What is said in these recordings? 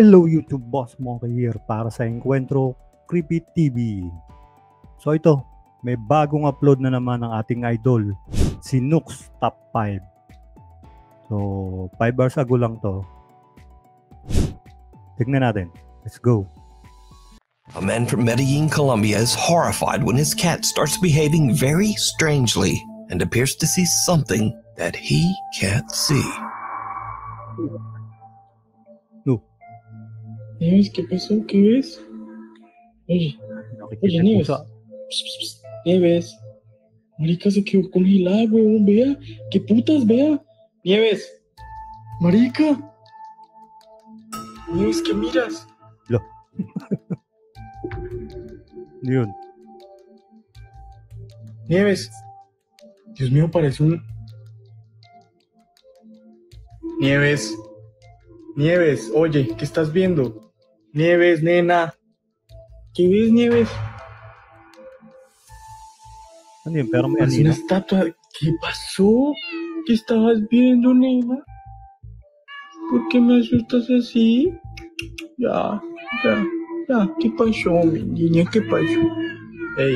Hello YouTube, Boss Monkey here para sa Encuentro Creepy TV. So ito, may bagong upload na naman ng ating idol, si Nooks Top 5. So 5 hours ago lang to. Tignan natin. Let's go. A man from Medellin, Colombia is horrified when his cat starts behaving very strangely and appears to see something that he can't see. No. Nieves, ¿qué pasó? ¿Qué ves? Oye, Nieves. Psst, psst, psst. Nieves. Marica se quedó congelada, huevón, vea. ¿Qué putas, vea? Nieves. Marica. Nieves, ¿qué miras? Lo. Yun. Nieves. Dios mío, parece un... Nieves. Nieves, oye, ¿qué estás viendo? Nieves, nena. ¿Qué ves, Nieves? Ano yun? Pero may Es una estatua. ¿Qué pasó? ¿Qué estabas viendo, nena? ¿Por qué me asustas así? Ya. ¿Qué pasó, mi niña? ¿Qué pasó? Hey.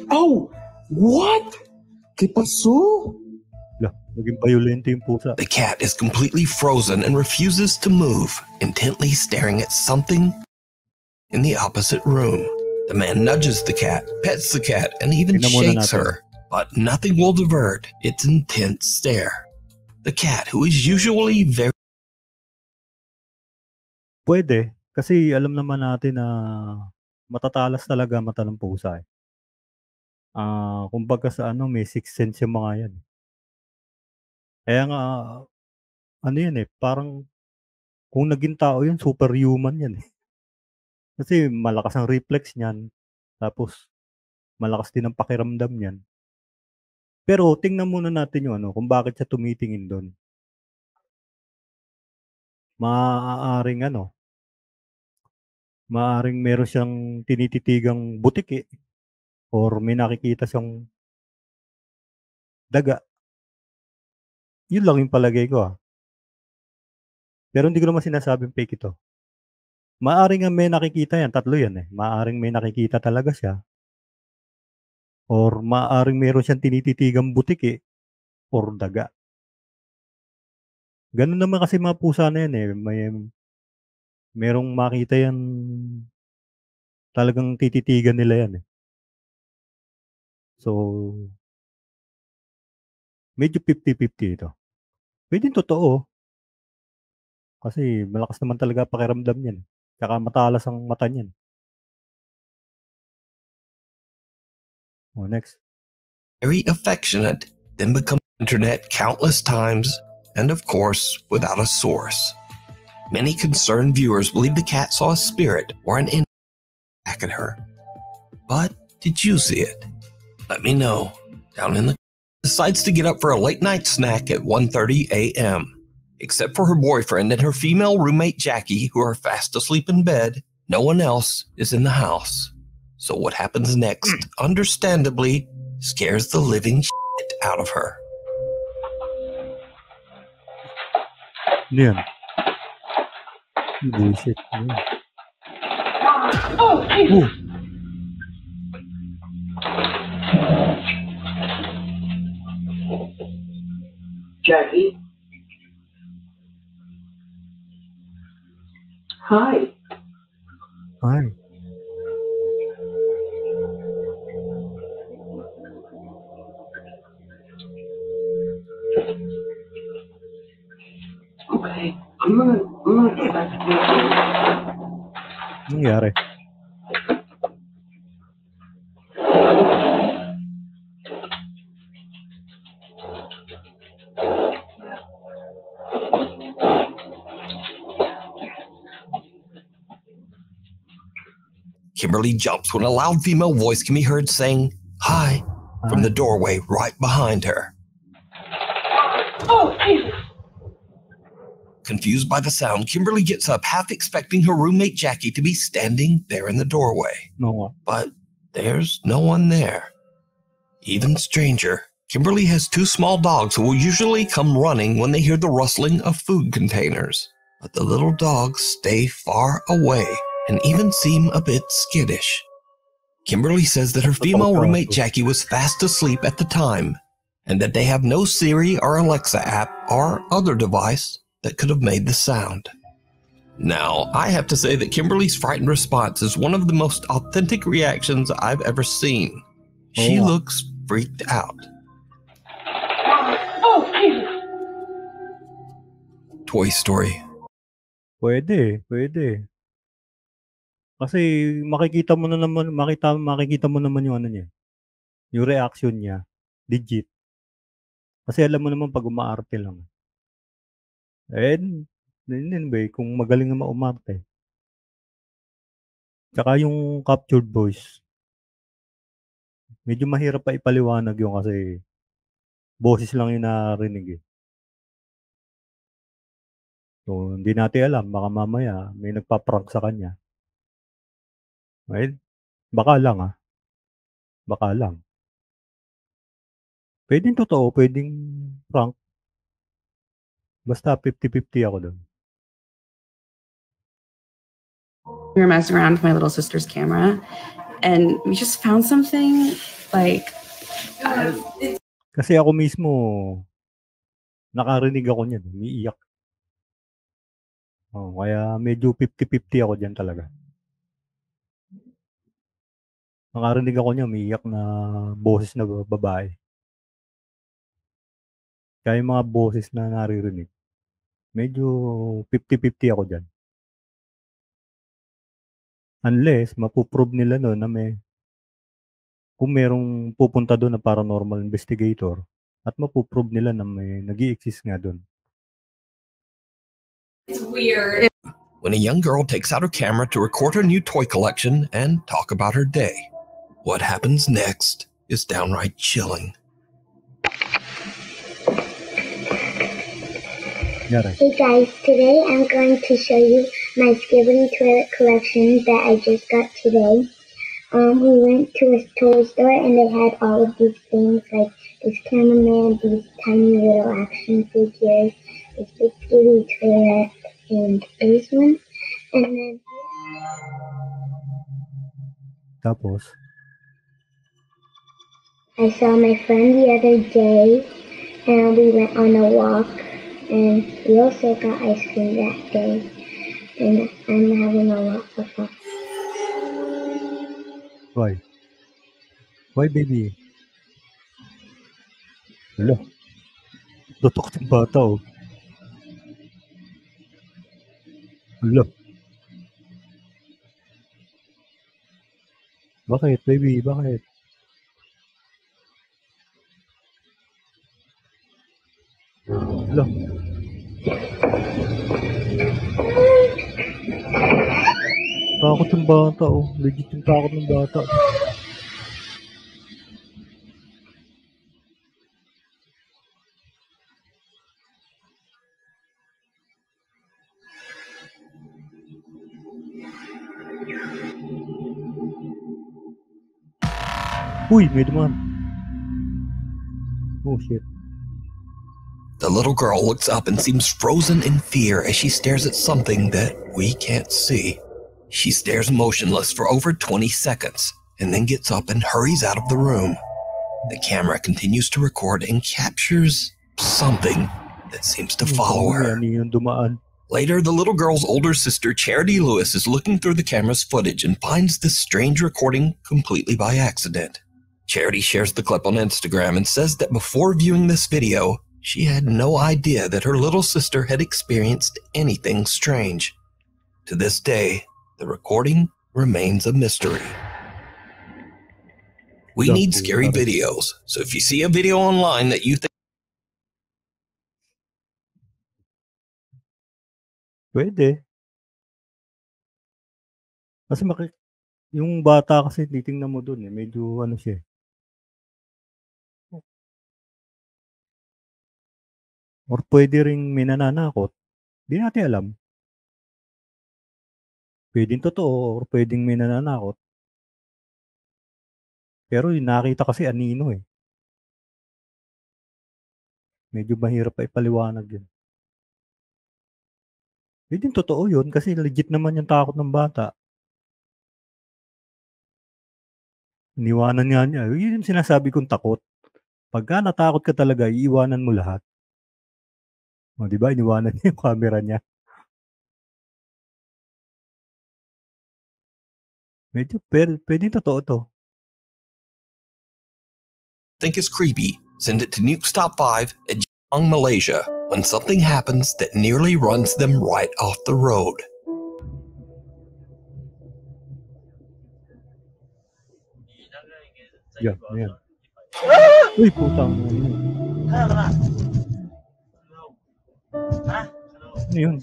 Oh, what? ¿Qué pasó? Naging violento yung pusa. The cat is completely frozen and refuses to move, intently staring at something in the opposite room. The man nudges the cat, pets the cat, and even shakes her, but nothing will divert its intense stare. The cat, who is usually very... Pwede, kasi alam naman natin na matatalas talaga mata ng pusa eh. Kumbaga sa may sixth sense yung mga yan. Kaya nga, yan eh, parang kung naging tao yun, superhuman yan eh. Kasi malakas ang reflex niyan, tapos malakas din ang pakiramdam niyan. Pero tingnan muna natin yung kung bakit siya tumitingin doon. Maaaring meron siyang tinititigang butik eh, or may nakikita siyang daga. Yun lang yung palagay ko. Pero hindi ko naman sinasabing fake ito. Maaaring may nakikita yan, tatlo yan eh. Maaaring may nakikita talaga siya. Or maaaring meron siyang tinititigang butik eh, or daga. Ganun naman kasi mga pusa na yan eh. Merong makita yan, talagang tititigan nila yan eh. So, medyo 50-50 ito. Pwede totoo. Kasi malakas naman talaga pakiramdam niyan. Tsaka matalas ang mata niyan. Next. Very affectionate, then become internet countless times, and of course, without a source. Many concerned viewers believe the cat saw a spirit or an entity back at her. But did you see it? Let me know. Down in the... Decides to get up for a late night snack at 1:30 a.m. Except for her boyfriend and her female roommate Jackie, who are fast asleep in bed, no one else is in the house. So what happens next, understandably, scares the living shit out of her. Yan. Bullshit. Oh, Jackie? Hi. Hi. Okay, I'm gonna get back to you. Nangyari? Kimberly jumps when a loud female voice can be heard saying, "Hi," from the doorway right behind her. Oh, Jesus! Confused by the sound, Kimberly gets up, half expecting her roommate Jackie to be standing there in the doorway. No. But there's no one there. Even stranger, Kimberly has two small dogs who will usually come running when they hear the rustling of food containers. But the little dogs stay far away and even seem a bit skittish. Kimberly says that her female roommate Jackie was fast asleep at the time and that they have no Siri or Alexa app or other device that could have made the sound. Now, I have to say that Kimberly's frightened response is one of the most authentic reactions I've ever seen. She looks freaked out. Oh, Jesus! Toy Story. Pwede. Kasi makikita mo naman yung ano niya, yung reaction niya, legit. Kasi alam mo naman pag umaarte lang. Kung magaling naman umarte. Tsaka yung captured voice, medyo mahirap pa ipaliwanag yun kasi boses lang yung narinig eh. So, hindi natin alam, baka mamaya may nagpa-prank sa kanya. Well, baka lang. Pwedeng totoo, pwedeng prank. Basta 50-50 ako doon. We were messing around with my little sister's camera and we just found something like Kasi ako mismo nakarinig ako niyan, umiiyak. Kaya medyo 50-50 ako diyan talaga. Nakarinig ako niyan, umiiyak na boses na babae. Kaya yung mga boses na naririnig, medyo 50-50 ako diyan. Unless mapuprove nila no na kung merong pupunta doon na paranormal investigator at mapuprove nila na may nag-i-exist nga doon. it's weird. When a young girl takes out her camera to record her new toy collection and talk about her day. What happens next is downright chilling. Hey guys, today I'm going to show you my Skibbity toilet collection that I just got today. We went to a toy store and they had all of these things like this cameraman, these tiny little action figures, this big Skibbity toilet, and this one. And then Tapos, I saw my friend the other day and we went on a walk. And we also got ice cream that day. And I'm having a lot of fun. why? Why, baby? Hala. Tutok yung bata, oh. Hala. Bakit, baby? Bakit? Hala. Takot yung bata, oh. Legit yung takot ng bata. Uy, may dumaan. Oh, shit. The little girl looks up and seems frozen in fear as she stares at something that we can't see. She stares motionless for over 20 seconds and then gets up and hurries out of the room. The camera continues to record and captures something that seems to follow her. Later, the little girl's older sister, Charity Lewis, is looking through the camera's footage and finds this strange recording completely by accident. Charity shares the clip on Instagram and says that before viewing this video, she had no idea that her little sister had experienced anything strange. To this day, the recording remains a mystery. We need scary videos, so if you see a video online that you think Pwede. Kasi yung bata kasi titingnan mo dun eh, medyo ano siya eh. Or pwede ring may nananakot. Di natin alam. Pwedeng totoo or pwedeng may nananakot. Pero yung nakita kasi anino eh. Medyo mahirap pa ipaliwanag yun. Hindi totoo yun kasi legit naman yung takot ng bata. Iniwanan nga niya. Yun yung sinasabi kong takot. Pagka natakot ka talaga, iiwanan mo lahat. O, di ba? Iniwanan niya yung camera niya. Medyo pwede totoo to. Think is creepy, send it to Nuke's Top 5 at Jepang, Malaysia when something happens that nearly runs them right off the road. Yan, yan. Uy, putang na yun. Ano yun?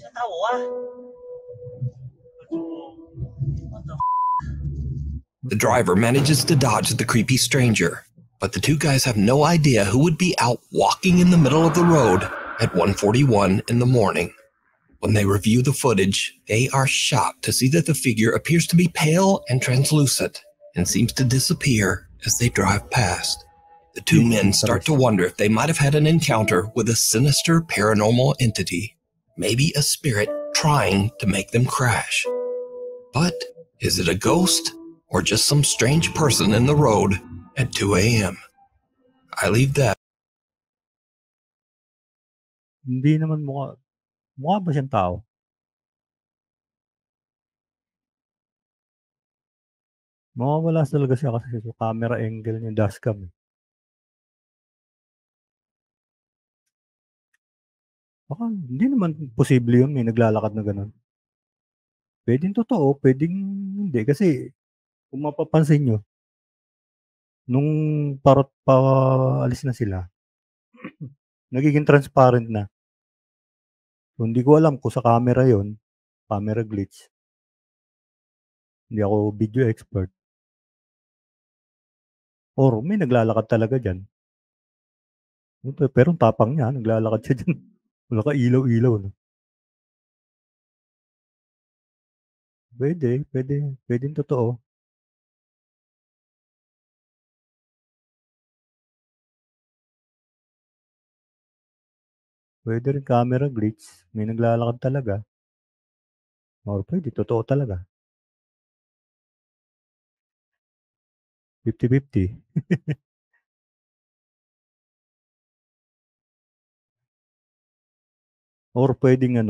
The driver manages to dodge the creepy stranger, but the two guys have no idea who would be out walking in the middle of the road at 1:41 in the morning. When they review the footage, they are shocked to see that the figure appears to be pale and translucent and seems to disappear as they drive past. The two men start to wonder if they might have had an encounter with a sinister paranormal entity, maybe a spirit trying to make them crash. But is it a ghost or just some strange person in the road at 2 a.m.? I leave that. Hindi naman mukha ba siyang tao? Mawawala talaga siya kasi sa camera angle niya, dashcam. Baka hindi naman posible yun, may naglalakad na gano'n. Pwedeng totoo, pwedeng hindi. Kasi kung mapapansin nyo, nung paalis na sila, nagiging transparent na. So, hindi ko alam kung sa camera yon, camera glitch. Hindi ako video expert. Or may naglalakad talaga dyan. Pero ang tapang niya, naglalakad siya dyan. Wala ka ilaw-ilaw. No? Pwedeng totoo. Pwede rin camera glitch. May naglalakad talaga. Or pwede, totoo talaga. 50-50. Or pwedeng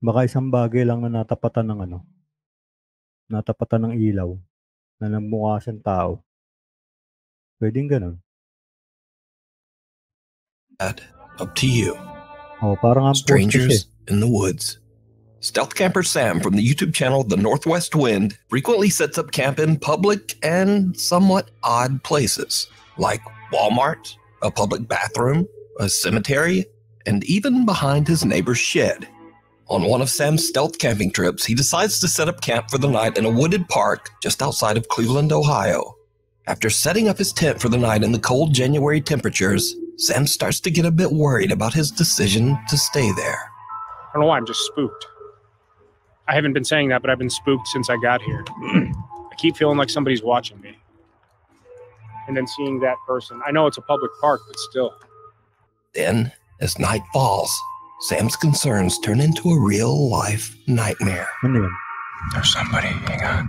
baka isang bagay lang na natapatan ng ilaw na namukha siyang tao. Pwedeng ganun. Up to you. Oh, parang ang Strangers in the Woods. Stealth camper Sam from the YouTube channel The Northwest Wind frequently sets up camp in public and somewhat odd places, like Walmart, a public bathroom, a cemetery, and even behind his neighbor's shed. On one of Sam's stealth camping trips, he decides to set up camp for the night in a wooded park just outside of Cleveland, Ohio. After setting up his tent for the night in the cold January temperatures, Sam starts to get a bit worried about his decision to stay there. I don't know why, I'm just spooked. I haven't been saying that, but I've been spooked since I got here. I keep feeling like somebody's watching me. And then seeing that person. I know it's a public park, but still. Then, as night falls, Sam's concerns turn into a real-life nightmare. There's somebody, hang on.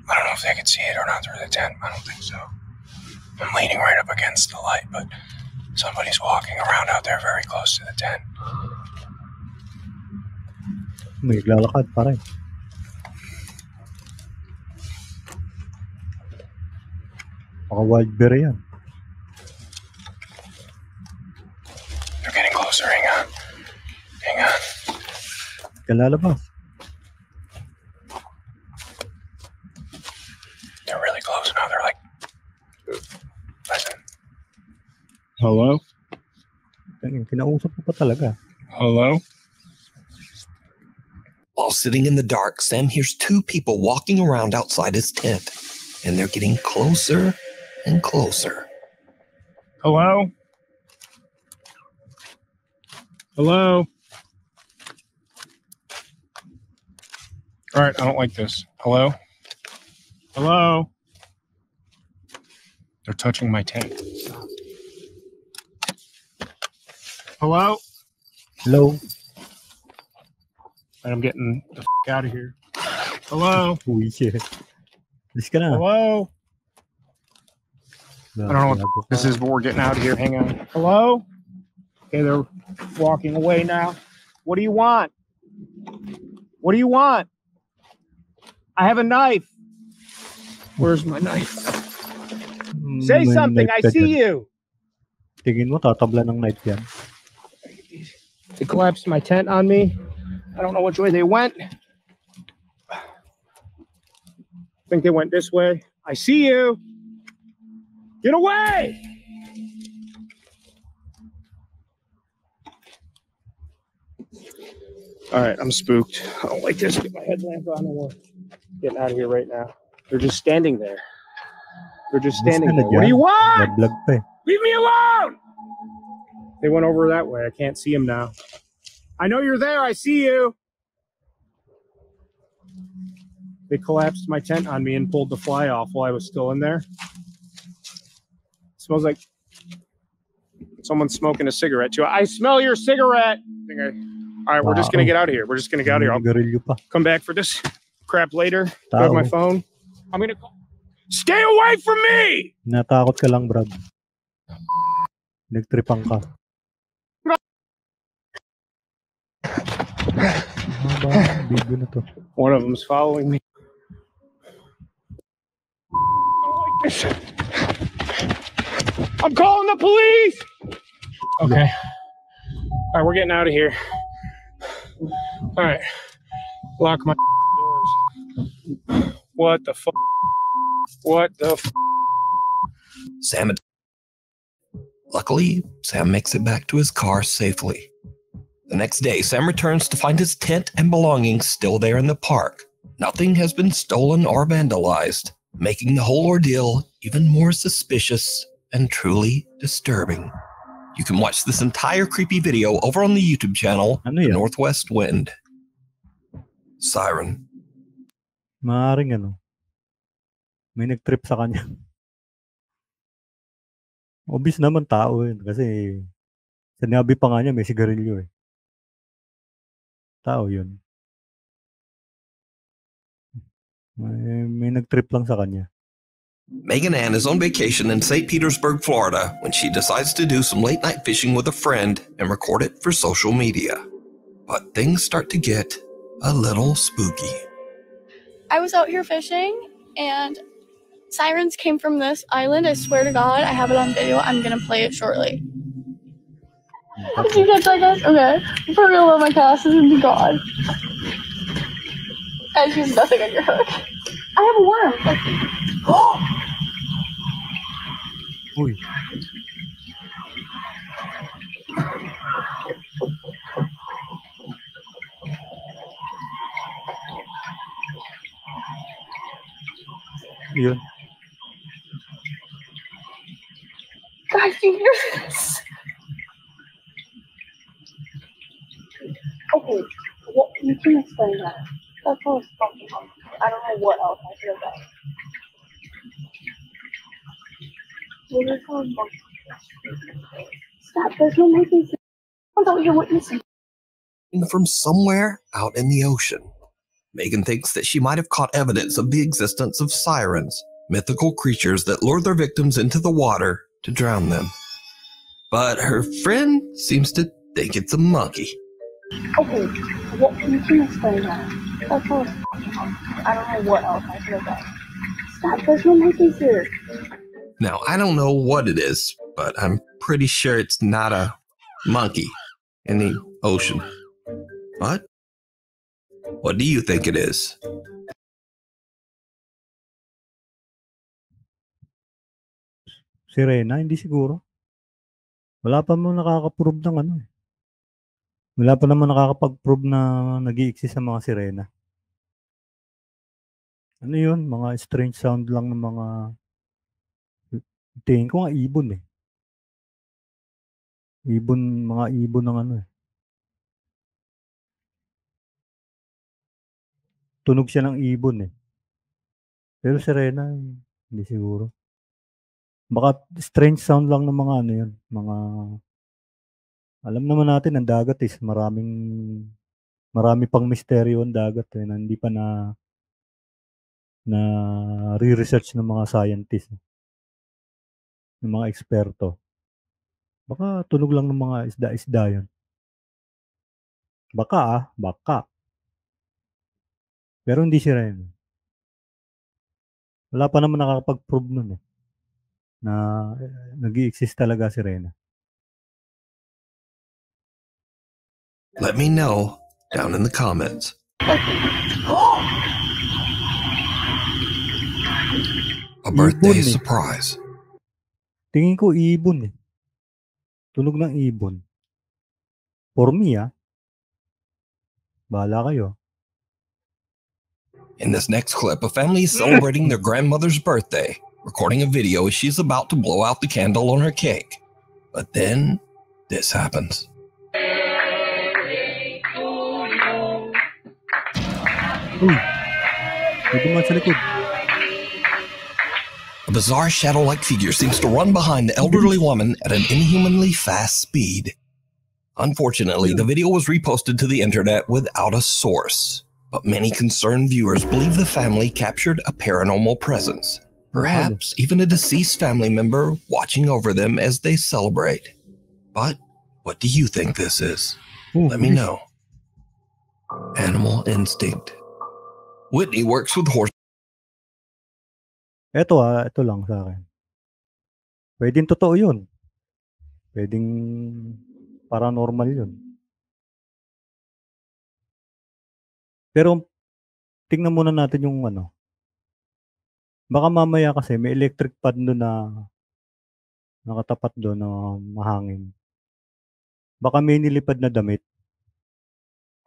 I don't know if they can see it or not through the tent. I don't think so. I'm leaning right up against the light, but somebody's walking around out there very close to the tent. May naglalakad pa rin. Baka wild bear yan. They're getting closer, hang on. Hang on. Kalalabas. They're really close now. They're like, listen. Hello? Kinausap ko pa talaga. Hello? While sitting in the dark, Sam hears two people walking around outside his tent, and they're getting closer and closer. Hello? Hello? All right, I don't like this. Hello? Hello? They're touching my tent. Hello? Hello? And I'm getting the out of here. Hello? Uy, shit. Alis ka na. Hello? I don't know what this is, but we're getting out of here. Hang on. Hello? Okay, they're walking away now. What do you want? What do you want? I have a knife. Where's my knife? Say something. I see you. Tingin mo, tatabla ng knife yan. They collapsed my tent on me. I don't know which way they went. I think they went this way. I see you. Get away! All right, I'm spooked. I don't like this. Get my headlamp on. Getting out of here right now. They're just standing there. They're just standing there. What do you want? Leave me alone! They went over that way. I can't see them now. I know you're there. I see you. They collapsed my tent on me and pulled the fly off while I was still in there. It smells like someone's smoking a cigarette too. I smell your cigarette. All right, we're just going to get out of here. We're just going to get out of here. I'll come back for this crap later. Grab my phone. I'm going to call. Stay away from me! Natakot ka lang, Brad. Nagtripang ka. Video na to. One of them's following me. I'm calling the police! Okay. All right, we're getting out of here. All right. Lock my doors. What the fuck? What the f? Sam. Luckily, Sam makes it back to his car safely. The next day, Sam returns to find his tent and belongings still there in the park. Nothing has been stolen or vandalized, making the whole ordeal even more suspicious and truly disturbing. You can watch this entire creepy video over on the YouTube channel, The Northwest Wind. Siren. Maaring ano. May nag-trip sa kanya. Obvious naman tao yun. Kasi sinabi pa nga niya may sigarilyo eh. Tao yun. May nag-trip lang sa kanya. Megan Ann is on vacation in St. Petersburg, Florida, when she decides to do some late-night fishing with a friend and record it for social media. But things start to get a little spooky. I was out here fishing, and sirens came from this island. I swear to God, I have it on video. I'm gonna play it shortly. Did you catch that, guys? Okay. For real, love my cast is gonna be gone. And use nothing on your hook. I have a worm. Uy. Yun. Guys, do you hear this? Okay, well, you can explain that. That's what was fucking hard. I don't know what else I should have done. Stop, there's no making sense. I thought you're witnessing. From somewhere out in the ocean, Megan thinks that she might have caught evidence of the existence of sirens, mythical creatures that lure their victims into the water to drown them. But her friend seems to think it's a monkey. Okay, well, you can explain that. That's what was fucking hard. I don't know what else I should have done. Stop, there's no monkeys here. Now, I don't know what it is, but I'm pretty sure it's not a monkey in the ocean. What do you think it is? Sirena, hindi siguro. Wala pa mo nakaka-prove ng ano eh. Wala pa naman nakakapag-prove na nag-i-exist ang mga sirena. Ano yun? Mga strange sound lang ng mga... Tingin ko nga ibon eh. Mga ibon ng ano eh. Tunog siya ng ibon eh. Pero sirena, hindi siguro. Baka strange sound lang ng mga ano yun, mga alam naman natin ang dagat is marami pang misteryo ang dagat eh, na hindi pa na re-research ng mga scientist, ng mga eksperto. Baka tunog lang ng mga isda-isda yun. Baka. Pero hindi si Rena. Wala pa naman nakakapag-prove nun eh, na nag-i-exist talaga si Rena. Let me know down in the comments. A birthday surprise. Tingin ko ibon eh. Tunog ng ibon. For me bahala kayo. In this next clip, a family is celebrating their grandmother's birthday, recording a video as she's about to blow out the candle on her cake. But then, this happens. A bizarre shadow-like figure seems to run behind the elderly woman at an inhumanly fast speed. Unfortunately, the video was reposted to the internet without a source, but many concerned viewers believe the family captured a paranormal presence, perhaps even a deceased family member watching over them as they celebrate. But what do you think this is? Let me know. Animal instinct. Whitney works with horses. Ito lang sa akin. Pwedeng totoo yun. Pwedeng paranormal yun. Pero tingnan muna natin yung ano. Baka mamaya kasi may electric pad doon na nakatapat doon na mahangin. Baka may nilipad na damit.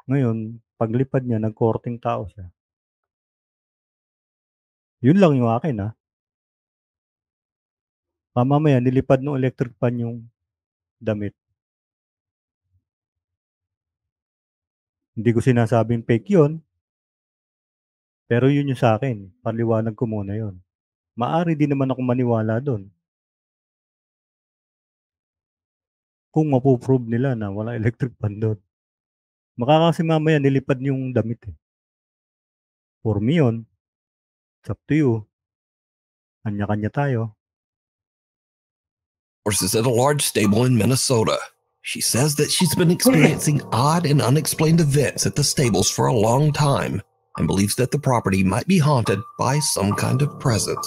Ngayon, paglipad niya, nagkorting tao siya. Yun lang yung akin mamaya nilipad ng electric pan yung damit. Hindi ko sinasabing fake yun. Pero yun yung sa akin. Paliwanag ko muna yun. Maari din naman ako maniwala doon. Kung mapuprove nila na wala electric pan doon. Kasi mamaya nilipad yung damit eh. For me yun. It's up to you. Kanya-kanya tayo. Horses at a large stable in Minnesota. She says that she's been experiencing odd and unexplained events at the stables for a long time and believes that the property might be haunted by some kind of presence.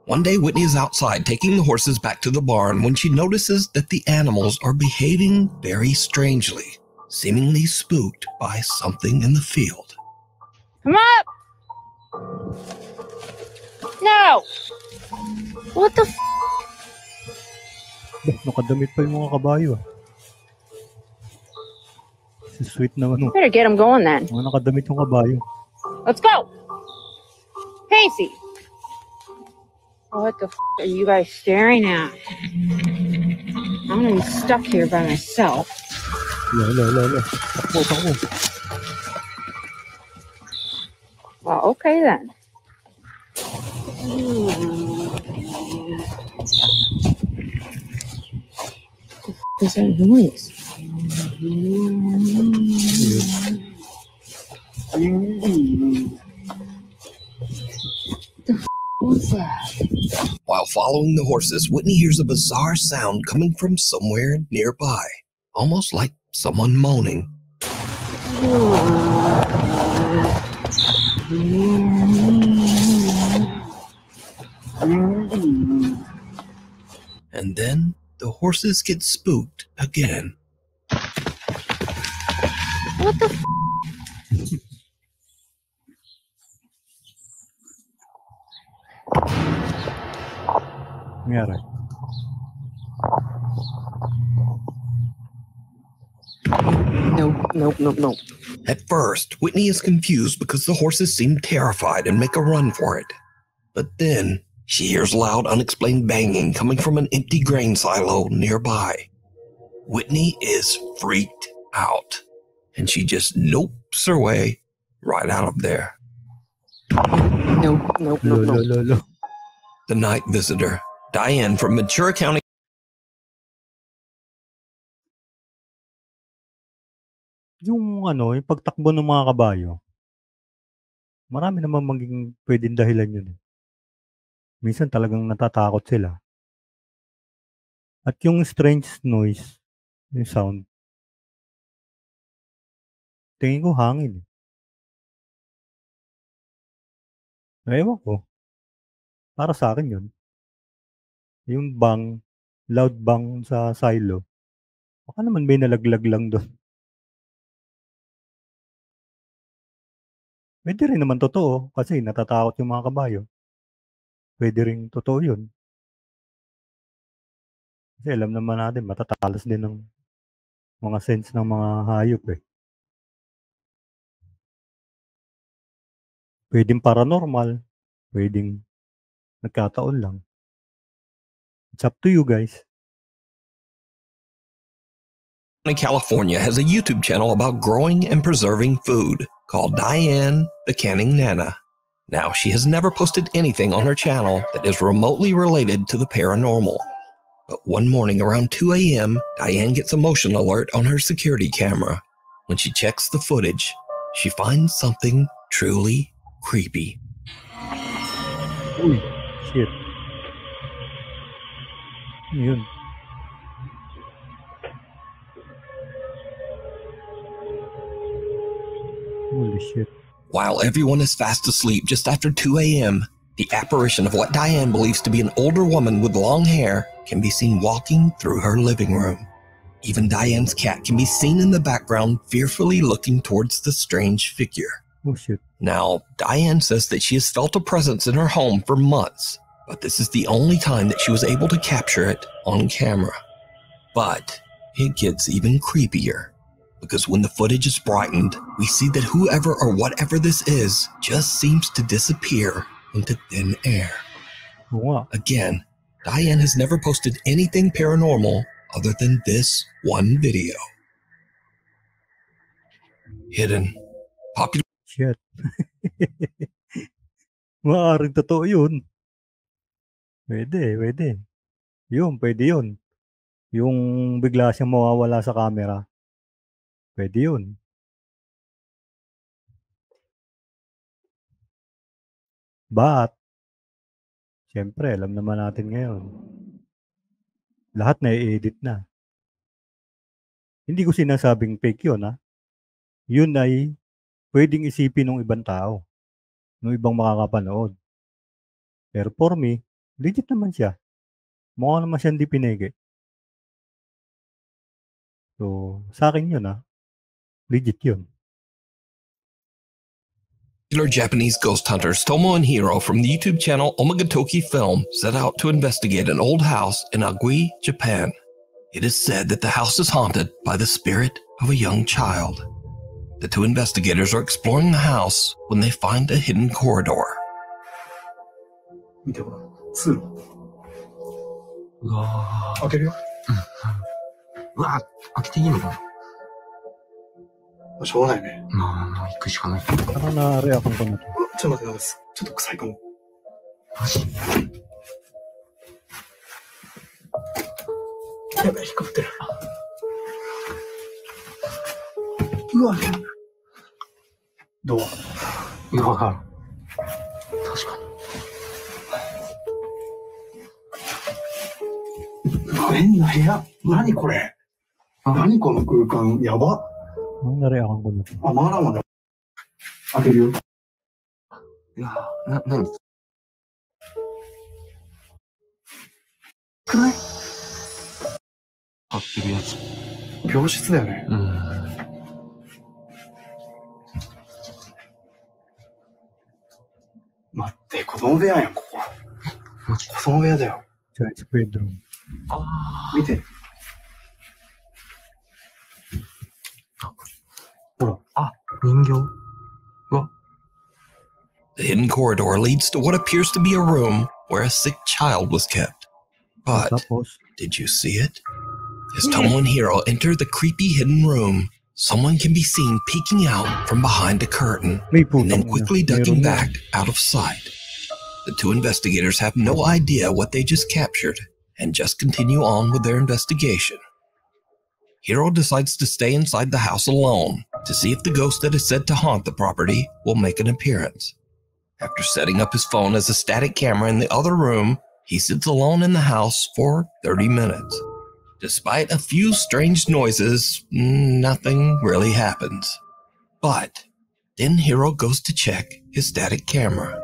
One day, Whitney is outside taking the horses back to the barn when she notices that the animals are behaving very strangely, seemingly spooked by something in the field. Come up! No! What the f***? Nakadamit pa yung mga kabayo. Sweet naman. Better get them going then. Mga nakadamit yung kabayo. Let's go! Casey! What the f*** are you guys staring at? I'm gonna be stuck here by myself. Takbo. Well, okay then. What is that noise? What's that? While following the horses, Whitney hears a bizarre sound coming from somewhere nearby, almost like someone moaning. And then the horses get spooked again. What the f***? Nope. At first, Whitney is confused because the horses seem terrified and make a run for it. But then, she hears loud, unexplained banging coming from an empty grain silo nearby. Whitney is freaked out, and she just nopes her way right out of there. Nope. The night visitor Diane from Ventura County. Yung yung pagtakbo ng mga kabayo, marami naman maging pwedeng dahilan yun. Minsan talagang natatakot sila. At yung strange noise, yung sound, tingin ko hangin. Ewan ko. Para sa akin yun. Yung bang, loud bang sa silo. Baka naman may nalaglag lang doon. Pwede rin naman totoo kasi natatakot yung mga kabayo. Pwede rin totoo yun. Kasi alam naman natin, matatalas din ng mga sense ng mga hayop eh. Pwedeng paranormal, pwedeng nagkataon lang. It's up to you guys. California has a YouTube channel about growing and preserving food called Diane the Canning Nana. Now, she has never posted anything on her channel that is remotely related to the paranormal. But one morning around 2 a.m., Diane gets a motion alert on her security camera. When she checks the footage, she finds something truly creepy. Uy, shit. Yun. Holy shit. While everyone is fast asleep just after 2 a.m., the apparition of what Diane believes to be an older woman with long hair can be seen walking through her living room. Even Diane's cat can be seen in the background, fearfully looking towards the strange figure. Oh shit. Now, Diane says that she has felt a presence in her home for months, but this is the only time that she was able to capture it on camera. But it gets even creepier, because when the footage is brightened, we see that whoever or whatever this is just seems to disappear into thin air. Wow. Again, Diane has never posted anything paranormal other than this one video. Hidden. Popular. Shit. Maaaring totoo yun. Pwede. Yun, pwede yun. Yung bigla siyang mawawala sa camera. Pwede yun. But, siyempre, alam naman natin ngayon, lahat na i-edit na. Hindi ko sinasabing fake yun, ha? Yun ay pwedeng isipin ng ibang tao, ng ibang makakapanood. Pero for me, legit naman siya. Mukha naman siya hindi pineke. So, sa akin yun, ha? Legit yun. Japanese ghost hunters Tomo and Hiro from the YouTube channel Omagatoki Film set out to investigate an old house in Agui, Japan. It is said that the house is haunted by the spirit of a young child. The two investigators are exploring the house when they find a hidden corridor. 見てごらん。通路。うわー。開けるよ。うわー、開けていいのかな。しょうがないね。まあ、行くしかない。Parang na-react ko na to. ちょっと待って、なんかちょっと臭いかも。マジやばい、引っかかってる。うわ、どういや、わかる。確かに。変な部屋。何これ。何この空間。やば。Na-react ko na to. あ、まだまだ。開けるよ。いや、何くない買ってるやつ。病室だよね。待って、子供部屋やん、ここ。子供部屋だよ。Child's bedroom. 見て。ほら。あ、人形。The hidden corridor leads to what appears to be a room where a sick child was kept. But did you see it? As Tomo and Hiro enter the creepy hidden room, someone can be seen peeking out from behind a curtain and then quickly ducking back out of sight. The two investigators have no idea what they just captured and just continue on with their investigation. Hiro decides to stay inside the house alone to see if the ghost that is said to haunt the property will make an appearance. After setting up his phone as a static camera in the other room, he sits alone in the house for 30 minutes. Despite a few strange noises, nothing really happens. But then Hiro goes to check his static camera.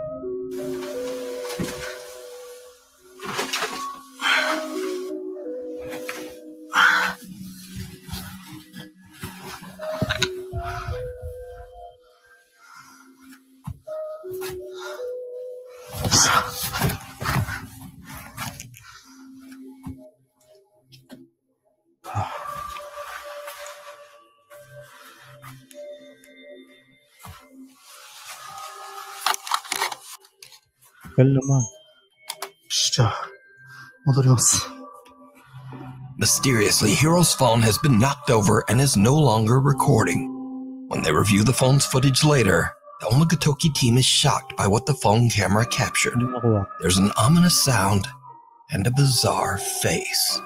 Mysteriously, Hiro's phone has been knocked over and is no longer recording. When they review the phone's footage later, the Omagatoki team is shocked by what the phone camera captured. There's an ominous sound and a bizarre face.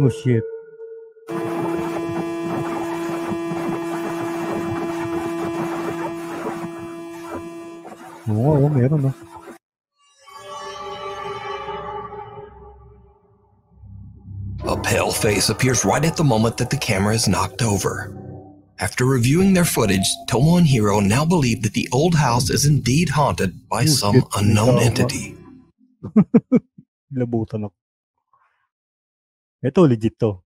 Oh shit. Oo, meron no. A pale face appears right at the moment that the camera is knocked over. After reviewing their footage, Tomo and Hiro now believe that the old house is indeed haunted by some unknown entity. Labutan ako. Ito, legit to.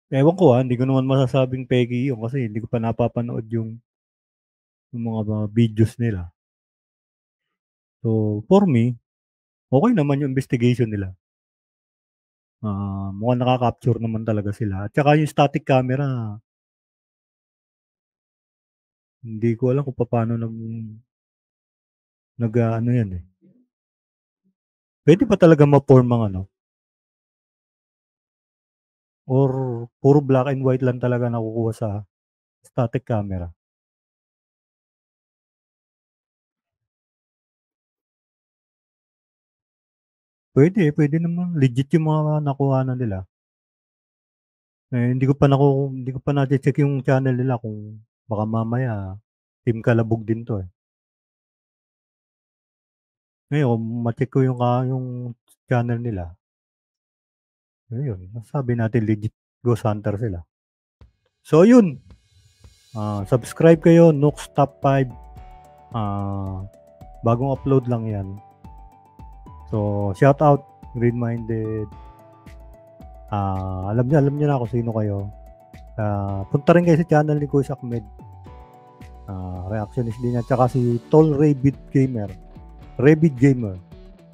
Ewan ko hindi ko naman masasabing pegi yun kasi hindi ko pa napapanood yung mga videos nila. So, for me, okay naman yung investigation nila. Mukhang nakaka-capture naman talaga sila. At saka yung static camera, hindi ko alam kung paano ano yan eh. Pwede pa talaga ma-form ang ano? Or puro black and white lang talaga nakukuha sa static camera? Pwede naman. Legit yung mga nakuha na nila. Hindi ko pa na-check yung channel nila kung baka mamaya Team Kalabog din to eh. Ngayon, ma-check ko yung channel nila. Ayun, sabi natin legit Ghost Hunter sila. So, yun. Subscribe kayo, Nooks Top 5. Bagong upload lang yan. So, shout out, Green Minded. Alam niyo na kung sino kayo. Punta rin kayo sa channel ni Kuya Ahmed. Reactionist din niya. Tsaka si Tall Rabbit Gamer.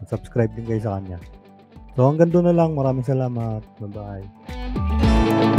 Subscribe din kayo sa kanya. So hanggang doon na lang. Maraming salamat. Bye-bye.